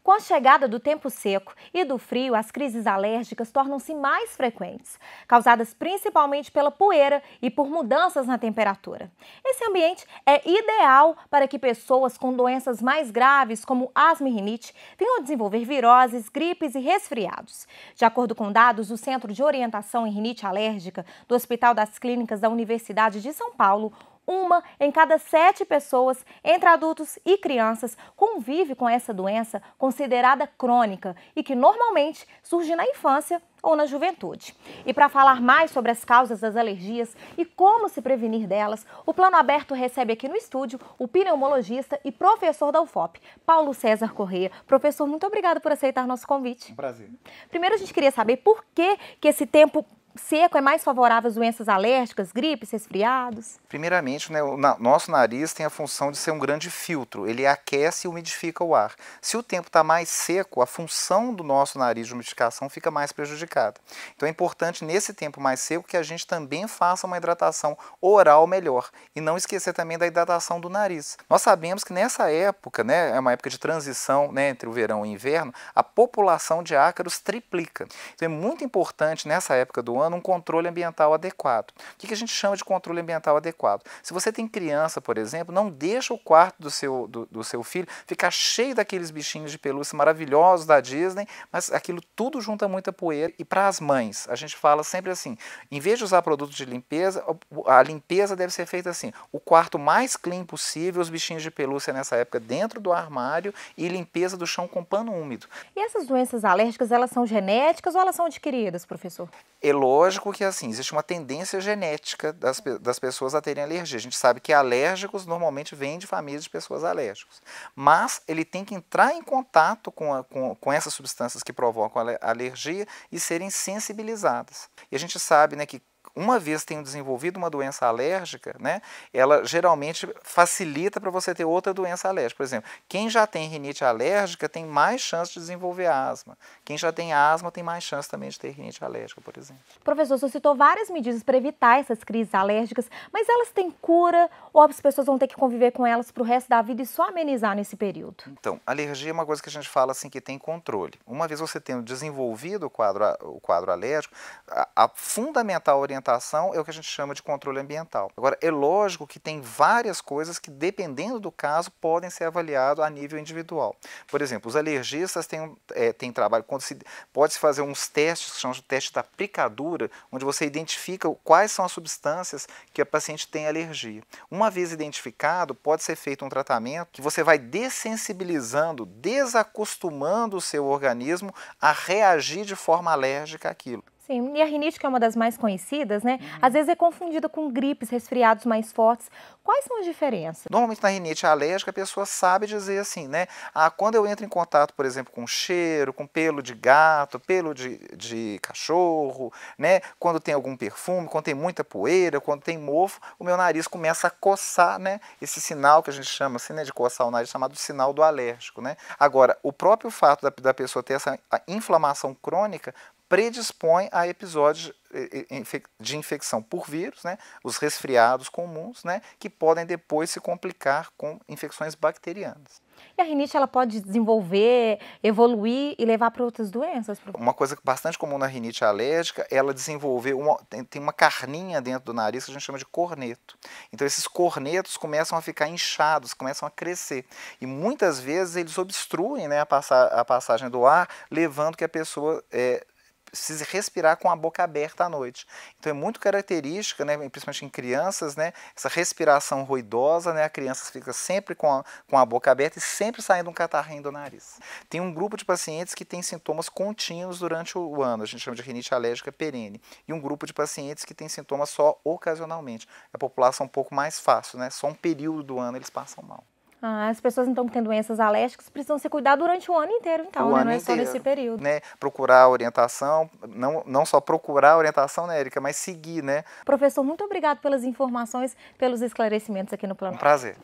Com a chegada do tempo seco e do frio, as crises alérgicas tornam-se mais frequentes, causadas principalmente pela poeira e por mudanças na temperatura. Esse ambiente é ideal para que pessoas com doenças mais graves, como asma e rinite, venham a desenvolver viroses, gripes e resfriados. De acordo com dados do Centro de Orientação em Rinite Alérgica do Hospital das Clínicas da Universidade de São Paulo, 1 em cada 7 pessoas, entre adultos e crianças, convive com essa doença considerada crônica e que normalmente surge na infância ou na juventude. E para falar mais sobre as causas das alergias e como se prevenir delas, o Plano Aberto recebe aqui no estúdio o pneumologista e professor da UFOP, Paulo César Corrêa. Professor, muito obrigada por aceitar nosso convite. Um prazer. Primeiro, a gente queria saber por que esse tempo seco é mais favorável às doenças alérgicas, gripes, resfriados? Primeiramente, né, o nosso nariz tem a função de ser um grande filtro. Ele aquece e umidifica o ar. Se o tempo está mais seco, a função do nosso nariz de umidificação fica mais prejudicada. Então é importante, nesse tempo mais seco, que a gente também faça uma hidratação oral melhor. E não esquecer também da hidratação do nariz. Nós sabemos que nessa época, né, é uma época de transição, né, entre o verão e o inverno, a população de ácaros triplica. Então é muito importante, nessa época do ano, um controle ambiental adequado. O que a gente chama de controle ambiental adequado? Se você tem criança, por exemplo, não deixa o quarto do seu filho ficar cheio daqueles bichinhos de pelúcia maravilhosos da Disney, mas aquilo tudo junta muita poeira. E para as mães, a gente fala sempre assim, em vez de usar produtos de limpeza, a limpeza deve ser feita assim, o quarto mais clean possível, os bichinhos de pelúcia nessa época dentro do armário e limpeza do chão com pano úmido. E essas doenças alérgicas, elas são genéticas ou elas são adquiridas, professor? É lógico que assim, existe uma tendência genética das pessoas a terem alergia. A gente sabe que alérgicos normalmente vêm de famílias de pessoas alérgicas. Mas ele tem que entrar em contato com essas substâncias que provocam a alergia e serem sensibilizadas. E a gente sabe, né, que uma vez tenham desenvolvido uma doença alérgica, né, ela geralmente facilita para você ter outra doença alérgica. Por exemplo, quem já tem rinite alérgica tem mais chance de desenvolver asma. Quem já tem asma tem mais chance também de ter rinite alérgica, por exemplo. Professor, você citou várias medidas para evitar essas crises alérgicas, mas elas têm cura ou as pessoas vão ter que conviver com elas para o resto da vida e só amenizar nesse período? Então, alergia é uma coisa que a gente fala assim que tem controle. Uma vez você tendo desenvolvido o quadro alérgico, a fundamental orientação é o que a gente chama de controle ambiental. Agora, é lógico que tem várias coisas que, dependendo do caso, podem ser avaliadas a nível individual. Por exemplo, os alergistas têm trabalho, pode-se fazer uns testes, que chamam de teste da picadura, onde você identifica quais são as substâncias que a paciente tem alergia. Uma vez identificado, pode ser feito um tratamento que você vai dessensibilizando, desacostumando o seu organismo a reagir de forma alérgica àquilo. Sim, e a rinite, que é uma das mais conhecidas, né? Às vezes é confundida com gripes, resfriados mais fortes. Quais são as diferenças? Normalmente na rinite alérgica a pessoa sabe dizer assim, né? Quando eu entro em contato, por exemplo, com cheiro, com pelo de gato, pelo de cachorro, né? Quando tem algum perfume, quando tem muita poeira, quando tem mofo, o meu nariz começa a coçar, né? Esse sinal que a gente chama assim, né, de coçar o nariz, chamado sinal do alérgico, né? Agora, o próprio fato da pessoa ter essa inflamação crônica predispõe a episódios de infecção por vírus, né, os resfriados comuns, né, que podem depois se complicar com infecções bacterianas. E a rinite, ela pode desenvolver, evoluir e levar para outras doenças? Uma coisa bastante comum na rinite alérgica, ela desenvolver tem uma carninha dentro do nariz que a gente chama de corneto. Então esses cornetos começam a ficar inchados, começam a crescer. E muitas vezes eles obstruem, né, a passagem do ar, levando que a pessoa precisa respirar com a boca aberta à noite. Então é muito característica, né, principalmente em crianças, né, essa respiração ruidosa, né, a criança fica sempre com a boca aberta e sempre saindo um catarrinho do nariz. Tem um grupo de pacientes que tem sintomas contínuos durante o ano, a gente chama de rinite alérgica perene, e um grupo de pacientes que tem sintomas só ocasionalmente. A população um pouco mais fácil, né, só um período do ano eles passam mal. As pessoas então que têm doenças alérgicas precisam se cuidar durante o ano inteiro, então, né? Não é só nesse período. Né? Procurar orientação, não só procurar orientação, né, Érica, mas seguir, né? Professor, muito obrigado pelas informações, pelos esclarecimentos aqui no Plano. Um prazer.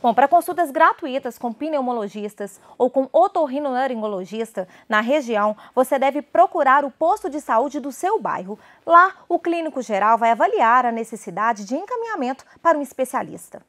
Bom, para consultas gratuitas com pneumologistas ou com otorrinolaringologista na região, você deve procurar o posto de saúde do seu bairro. Lá, o clínico geral vai avaliar a necessidade de encaminhamento para um especialista.